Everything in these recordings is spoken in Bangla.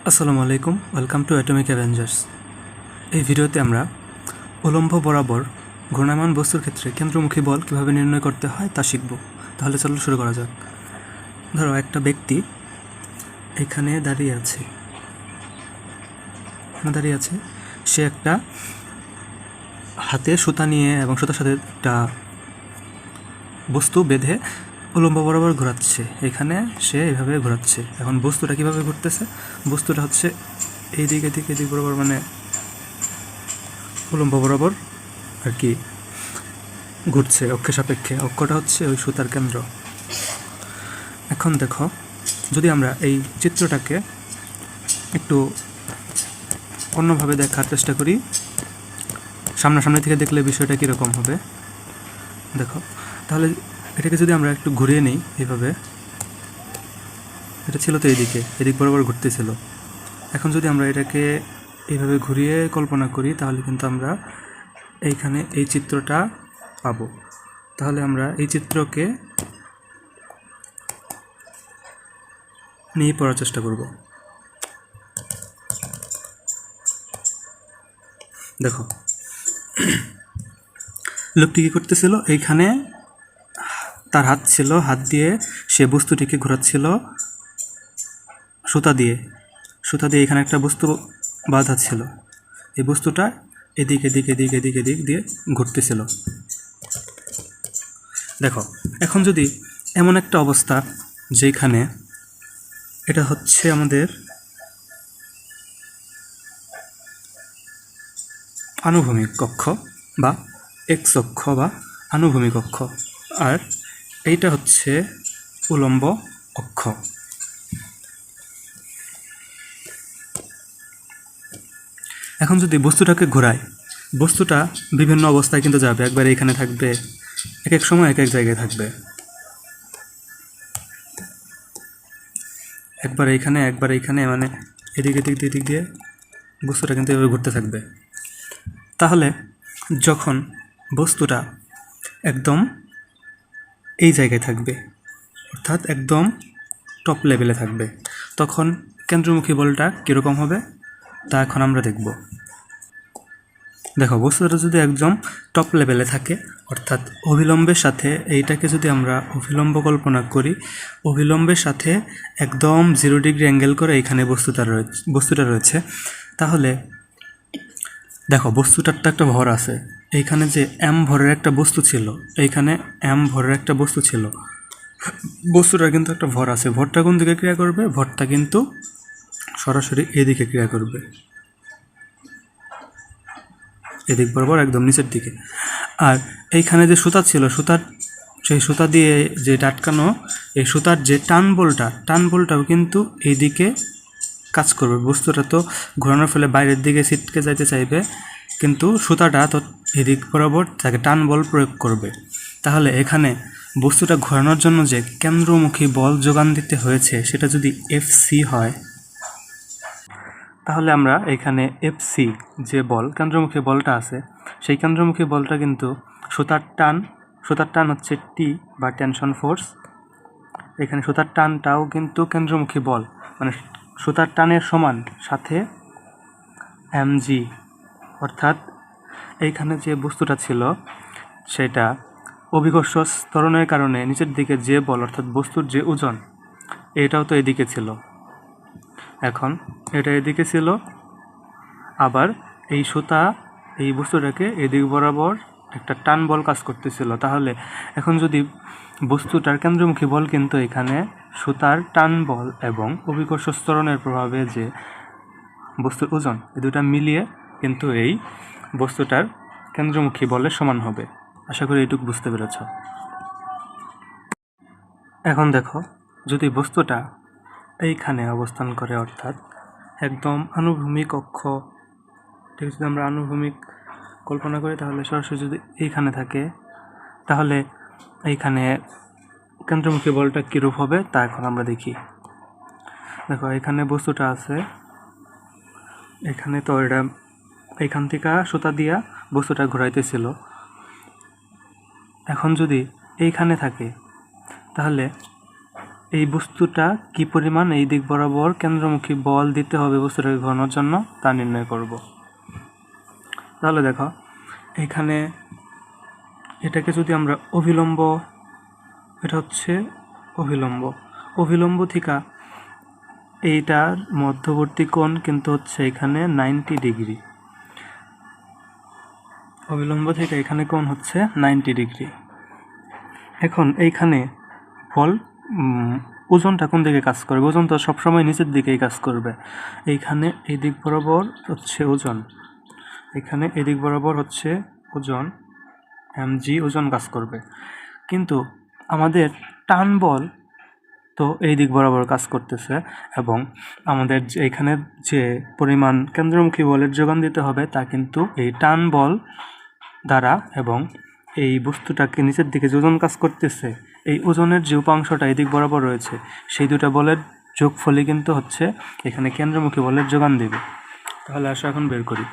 আসসালামু আলাইকুম, ওয়েলকাম টু অ্যাটমিক অ্যাভেঞ্জার্স। এই ভিডিওতে আমরা উলম্ব বরাবর ঘূর্ণায়মান বস্তুর ক্ষেত্রে কেন্দ্রমুখী বল কীভাবে নির্ণয় করতে হয় তা শিখব। তাহলে চলো শুরু করা যাক। ধরো একটা ব্যক্তি এখানে দাঁড়িয়ে আছে, সে একটা হাতে সুতা নিয়ে এবং সুতার সাথে একটা বস্তু বেঁধে উলম্ব বরাবর ঘোরাচ্ছে। এখানে সে এভাবে ঘোরাচ্ছে। এখন বস্তুটা কীভাবে ঘুরতেছে? বস্তুটা হচ্ছে এদিক বরাবর, মানে উলম্ব বরাবর আর কি ঘুরছে অক্ষের সাপেক্ষে। অক্ষটা হচ্ছে ওই সুতার কেন্দ্র। এখন দেখো, যদি আমরা এই চিত্রটাকে একটু অন্যভাবে দেখার চেষ্টা করি, সামনাসামনি থেকে দেখলে বিষয়টা কীরকম হবে দেখো। তাহলে এটাকে যদি আমরা একটু ঘুরিয়ে নিই এইভাবে, এটা ছিল তো এদিক বরাবর ঘুরতেছিল। এখন যদি আমরা এটাকে এইভাবে ঘুরিয়ে কল্পনা করি তাহলে কিন্তু আমরা এইখানে এই চিত্রটা পাবো। তাহলে আমরা এই চিত্রকে নিয়ে পড়ার চেষ্টা করব। দেখো, লোকটি কী করতেছিল? এইখানে তার হাত ছিল, হাত দিয়ে সে বস্তুটিকে ঘোরাচ্ছিল সুতা দিয়ে এখানে একটা বস্তু বাঁধা ছিল। এই বস্তুটা এদিক দিয়ে ঘুরতেছিল। দেখো, এখন যদি এমন একটা অবস্থা যেখানে এটা হচ্ছে আমাদের আনুভূমিক কক্ষ বা এক্স অক্ষ বা আনুভূমিক অক্ষ, আর এইটা হচ্ছে উলম্ব অক্ষ। এখন যদি বস্তুটাকে ঘোরায়, বস্তুটা বিভিন্ন অবস্থায় কিন্তু যাবে। একবার এখানে থাকবে, এক এক সময় এক এক জায়গায় থাকবে। একবার এইখানে, মানে এদিক দিয়ে বস্তুটা কিন্তু এভাবে ঘুরতে থাকবে। তাহলে যখন বস্তুটা একদম এই জায়গায় থাকবে, অর্থাৎ একদম টপ লেভেলে থাকবে, তখন কেন্দ্রমুখী বলটা কীরকম হবে তা এখন আমরা দেখব। দেখো, বস্তুটা যদি একদম টপ লেভেলে থাকে, অর্থাৎ অভিলম্বের সাথে এইটাকে যদি আমরা অভিলম্ব কল্পনা করি, অভিলম্বের সাথে একদম 0 ডিগ্রি অ্যাঙ্গেল করে এইখানে বস্তুটা রয়েছে, তাহলে দেখো বস্তুটার তো একটা ভর আছে। এইখানে যে এম ভরের একটা বস্তু ছিল, বস্তুটার কিন্তু একটা ভর আছে। ভরটা কোন দিকে ক্রিয়া করবে? ভরটা কিন্তু সরাসরি এদিকে ক্রিয়া করবে, এদিক বরাবর একদম নিচের দিকে। আর এইখানে যে সুতা ছিল, সেই সুতা দিয়ে যে আটকানো এই সুতার যে টান বলটাও কিন্তু এইদিকে কাজ করবে। বস্তুটা তো ঘোরানোর ফলে বাইরের দিকে ছিটকে যাইতে চাইবে, কিন্তু সুতাটা তো এদিক বরাবর তাকে টান বল প্রয়োগ করবে। তাহলে এখানে বস্তুটা ঘোরানোর জন্য যে কেন্দ্রমুখী বল যোগান দিতে হয়েছে সেটা যদি এফসি হয়, তাহলে আমরা এখানে এফসি যে বল, কেন্দ্রমুখী বলটা আছে, সেই কেন্দ্রমুখী বলটা কিন্তু সুতার টান হচ্ছে টি বা টেনশন ফোর্স। এখানে সুতার টানটাও কিন্তু কেন্দ্রমুখী বল, মানে সুতার টানের সমান, সাথে এমজি, অর্থাৎ এইখানে যে বস্তুটা ছিল সেটা অভিকর্ষ ত্বরণের কারণে নিচের দিকে যে বল, অর্থাৎ বস্তুর যে ওজন, এটাও তো এদিকে ছিল। এখন এটা এদিকে ছিল, আবার এই বস্তুটাকে এদিক বরাবর একটা টান বল কাজ করতেছিল। তাহলে এখন যদি বস্তুটার কেন্দ্রমুখী বল কিন্তু এখানে সুতার টান বল এবং অভিকর্ষ ত্বরণের প্রভাবে যে বস্তুর ওজন, এই দুটা মিলিয়ে কিন্তু এই বস্তুটার কেন্দ্রমুখী বলের সমান হবে। আশা করি এইটুকু বুঝতে পেরেছ। এখন দেখো, যদি বস্তুটা এইখানে অবস্থান করে, অর্থাৎ একদম আনুভূমিক অক্ষ, ঠিক যদি আমরা আনুভূমিক কল্পনা করি, তাহলে সরাসরি যদি এইখানে থাকে, তাহলে এইখানে কেন্দ্রমুখী বলটা কীরূপ হবে তা এখন আমরা দেখি। দেখো, এখানে বস্তুটা আছে, এখানে তো এটা এইখান থেকে সুতা দিয়া বস্তুটা ঘোরাইতেছিল। এখন যদি এইখানে থাকে, তাহলে এই বস্তুটা কি পরিমাণ এই দিক বরাবর কেন্দ্রমুখী বল দিতে হবে বস্তুটাকে ঘোরানোর জন্য তা নির্ণয় করব। তাহলে দেখো এখানে এটাকে যদি আমরা অভিলম্ব, এটা হচ্ছে অভিলম্ব, অভিলম্ব থেকে এইটার মধ্যবর্তী কোণ কিন্তু হচ্ছে এখানে 90 ডিগ্রি, অবিলম্ব থেকে এখানে কোণ হচ্ছে 90 ডিগ্রি। এখন এইখানে বল ওজনটা কোন দিকে কাজ করবে? ওজন তো সবসময় নিচের দিকেই কাজ করবে। এইখানে এই দিক বরাবর হচ্ছে ওজন, এখানে এদিক বরাবর হচ্ছে ওজন mg ওজন কাজ করবে, কিন্তু আমাদের টান বল তো এই দিক বরাবর কাজ করতেছে এবং আমাদের এখানে যে পরিমাণ কেন্দ্রমুখী বলের যোগান দিতে হবে তা কিন্তু এই টান বল দ্বারা এবং এই বস্তুটাকে নিচের দিকে যে ওজন কাজ করতেছে এই ওজনের যে উপাংশটা এদিক বরাবর রয়েছে সেই দুটো বলের যোগফলই কিন্তু হচ্ছে এখানে কেন্দ্রমুখী বলের যোগান দেবে। তাহলে আসো এখন বের করি।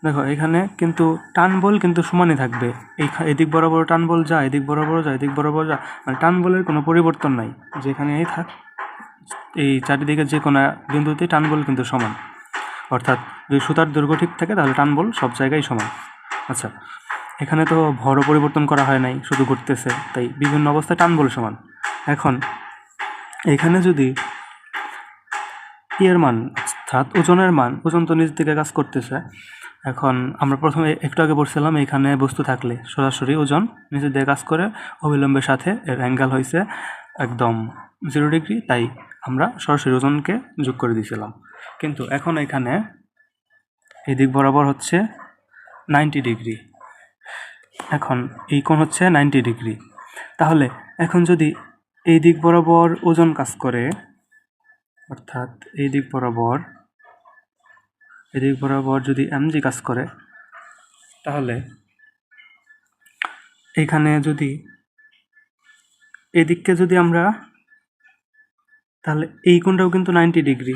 দেখো এখানে কিন্তু টান বল কিন্তু সমানই থাকবে, এদিক বরাবর টান বল যা এদিক বরাবর যা এদিক বরাবর যা, মানে টান বলের কোনো পরিবর্তন নাই, যেখানেই থাক এই চারিদিকে যে কোনো বিন্দুতে টান বল কিন্তু সমান, অর্থাৎ যদি সুতার দৈর্ঘ্য ঠিক থাকে তাহলে টান বল সব জায়গায় সমান। আচ্ছা, এখানে তো ভরও পরিবর্তন করা হয় নাই, শুধু ঘুরতেছে, তাই বিভিন্ন অবস্থায় টান বল সমান। এখন এখানে যদি এর মান অর্থাৎ ওজনের মান, ওজন তো নিচ দিকে কাজ করতেছে, এখন আমরা প্রথমে একটু আগে বলছিলাম এখানে বস্তু থাকলে সরাসরি ওজন নিচের দিকে কাজ করে অবিলম্বের সাথে এর অ্যাঙ্গেল হয়েছে একদম 0 ডিগ্রি, তাই আমরা সরাসরি ওজনকে যোগ করে দিয়েছিলাম। কিন্তু এখন এখানে এই দিক বরাবর হচ্ছে 90 ডিগ্রি, এখন এই কোণ হচ্ছে 90 ডিগ্রি। তাহলে এখন যদি এই দিক বরাবর ওজন কাজ করে, অর্থাৎ এই দিক বরাবর যদি mg কাজ করে, তাহলে এইখানে যদি এদিককে যদি আমরা, তাহলে এই কোণটাও কিন্তু 90 ডিগ্রি,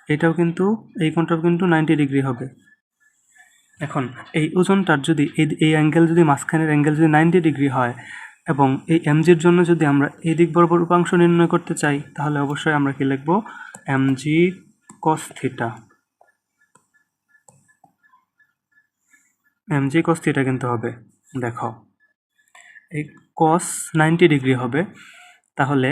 এটাও কিন্তু এই কোণটাও কিন্তু 90 ডিগ্রি হবে। এখন এই ওজনটার যদি এই অ্যাঙ্গেল যদি মাঝখানের অ্যাঙ্গেল যদি 90 ডিগ্রি হয় এবং এই mgর জন্য যদি আমরা এই দিক বরাবর উপাংশ নির্ণয় করতে চাই, তাহলে অবশ্যই আমরা কি লিখব? mg cos theta, mg cos theta কিন্তু হবে। দেখো এই cos 90 ডিগ্রি হবে, তাহলে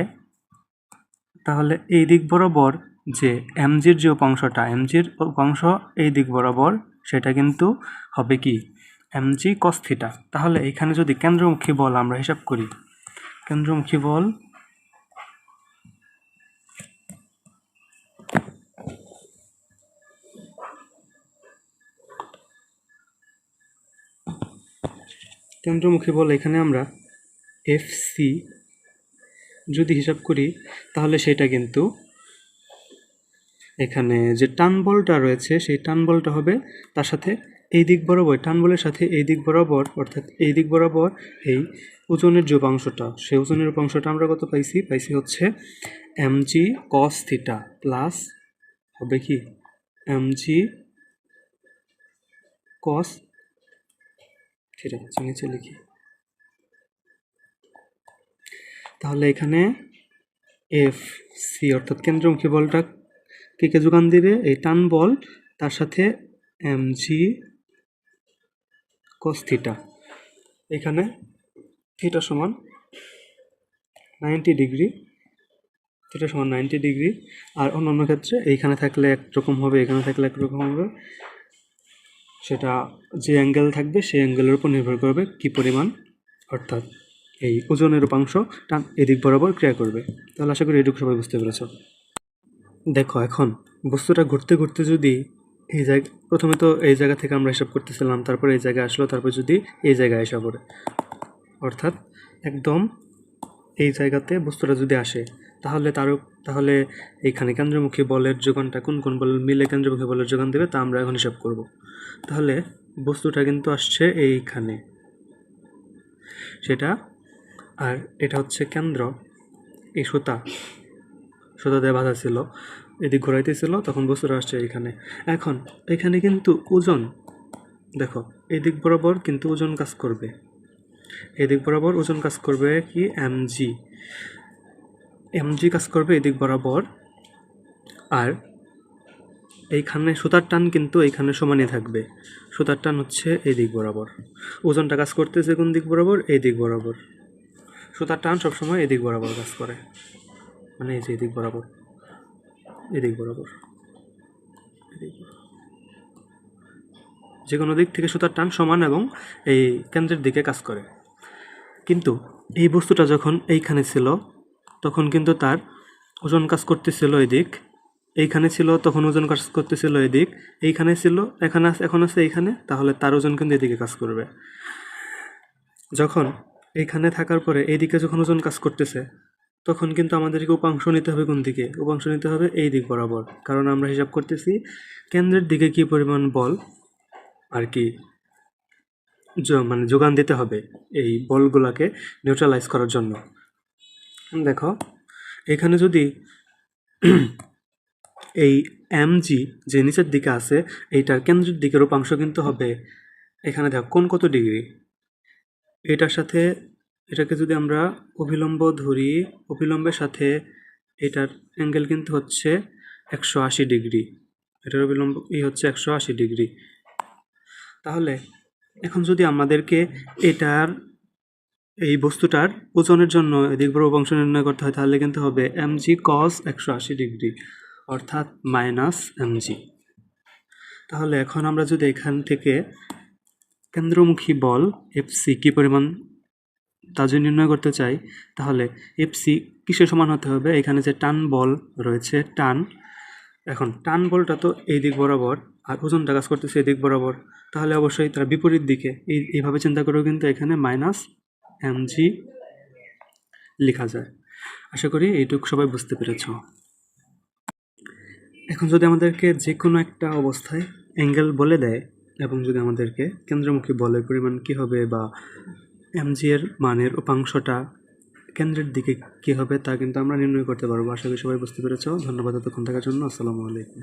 এই দিক বরাবর যে mgর যে উপাংশটা, mgর উপাংশ এই দিক বরাবর, সেটা কিন্তু হবে কি? mg cos theta. তাহলে এখানে যদি কেন্দ্রমুখী বল আমরা হিসাব করি, কেন্দ্রমুখী বল এখানে আমরা FC যদি হিসাব করি, তাহলে সেটা কিন্তু এখানে যে টান বলটা রয়েছে সেই টান বলটা হবে তার সাথে এই দিক বরাবর, টান বলের সাথে এই দিক বরাবর, অর্থাৎ এই দিক বরাবর এই ওজনের যে উপাংশটা, সেই ওজনের উপাংশটা আমরা কত পাইছি হচ্ছে mg cos থিটা প্লাস হবে কি mg cos থিটা, নিচে লিখি। তাহলে এখানে FC অর্থাৎ কেন্দ্রমুখী বলটা কে যোগান দিবে? এই টান বল তার সাথে mg cos থিটা, এখানে থিটা সমান 90 ডিগ্রি, থিটা সমান 90 ডিগ্রি। আর অন্যান্য ক্ষেত্রে এইখানে থাকলে একরকম হবে, এখানে থাকলে একরকম হবে, সেটা যে অ্যাঙ্গেল থাকবে সেই অ্যাঙ্গেলের উপর নির্ভর করবে কি পরিমাণ, অর্থাৎ এই ওজনের উপাংশ টান এদিক বরাবর ক্রিয়া করবে। তাহলে আশা করি এটুকু সবাই বুঝতে পেরেছ। দেখো এখন বস্তুটা ঘুরতে ঘুরতে যদি এই জায়গা, প্রথমে তো এই জায়গা থেকে আমরা হিসাব করতেছিলাম, তারপর এই জায়গায় আসলো, তারপর যদি এই জায়গায় আসা পড়ে, অর্থাৎ একদম এই জায়গাতে বস্তুটা যদি আসে, তাহলে এইখানে কেন্দ্রমুখী বলের যোগানটা কোন কোন বল মিলে কেন্দ্রমুখী বলের যোগান দেবে তা আমরা এখন হিসাব করব। তাহলে বস্তুটা কিন্তু আসছে এইখানে, সেটা, আর এটা হচ্ছে কেন্দ্র, এই সুতা দিয়ে বাঁধা ছিল, এদিক ঘোরাইতেছিল, তখন বস্তুটা আসছে এইখানে। এখন এখানে কিন্তু ওজন, দেখো এদিক বরাবর কিন্তু ওজন কাজ করবে, এদিক বরাবর ওজন কাজ করবে কি mg, mg কাজ করবে এদিক বরাবর, আর এইখানে সুতার টান কিন্তু এইখানে সমানই থাকবে। সুতার টান হচ্ছে এই দিক বরাবর, ওজনটা কাজ করতেছে কোন দিক বরাবর? এই দিক বরাবর। সুতার টান সবসময় এদিক বরাবর কাজ করে, মানে এই যে এদিক বরাবর, এদিক বরাবর, যে কোনো দিক থেকে সুতার টান সমান এবং এই কেন্দ্রের দিকে কাজ করে। কিন্তু এই বস্তুটা যখন এইখানে ছিল তখন কিন্তু তার ওজন কাজ করতেছিল এদিক, এইখানে ছিল তখন ওজন কাজ করতেছিল এদিক, এইখানে ছিল এখন আছে এইখানে, তাহলে তার ওজন কিন্তু এদিকে কাজ করবে। যখন এইখানে থাকার পরে এইদিকে যখন ওজন কাজ করতেছে তখন কিন্তু আমাদেরকে উপাংশ নিতে হবে কোন দিকে? উপাংশ নিতে হবে এই দিক বরাবর, কারণ আমরা হিসাব করতেছি কেন্দ্রের দিকে কি পরিমাণ বল আর কি মানে যোগান দিতে হবে এই বলগুলোকে নিউট্রালাইজ করার জন্য। দেখো এখানে যদি এই mg যে নিচের দিকে আছে এইটার কেন্দ্রের দিকের উপাংশ কিন্তু হবে এখানে, দেখো কোণ কত ডিগ্রি, এটার সাথে এটাকে যদি আমরা অভিলম্ব ধরি, অভিলম্বের সাথে এটার অ্যাঙ্গেল কিন্তু হচ্ছে 180 ডিগ্রি, এটার অভিলম্ব হচ্ছে 180 ডিগ্রি। তাহলে এখন যদি আমাদেরকে এটার এই বস্তুটার ওজনের জন্য এদিক বরাবর উপাংশ নির্ণয় করতে হয় তাহলে কিন্তু হবে mg cos 180 ডিগ্রি অর্থাৎ -mg। তাহলে এখন আমরা যদি এখান থেকে কেন্দ্রমুখী বল Fc কী পরিমাণ তা যদি নির্ণয় করতে চাই তাহলে Fc কিসের সমান হতে হবে? এখানে যে টান বল রয়েছে টান, এখন টান বলটা তো এই দিক বরাবর আর ওজনটা কাজ করতেছে এই দিক বরাবর, তাহলে অবশ্যই তার বিপরীত দিকে এইভাবে চিন্তা করেও কিন্তু এখানে -mg লেখা যায়। আশা করি এইটুকু সবাই বুঝতে পেরেছ। এখন যদি আমাদেরকে যে কোনো একটা অবস্থায় অ্যাঙ্গেল বলে দেয় এবং যদি আমাদেরকে কেন্দ্রমুখী বলের পরিমাণ কী হবে বা mg এর মানের উপাংশটা কেন্দ্রের দিকে কী হবে তা কিন্তু আমরা নির্ণয় করতে পারবো। আশা করি সবাই বুঝতে পেরেছ। ধন্যবাদ এতক্ষণ থাকার জন্য। আসসালামু আলাইকুম।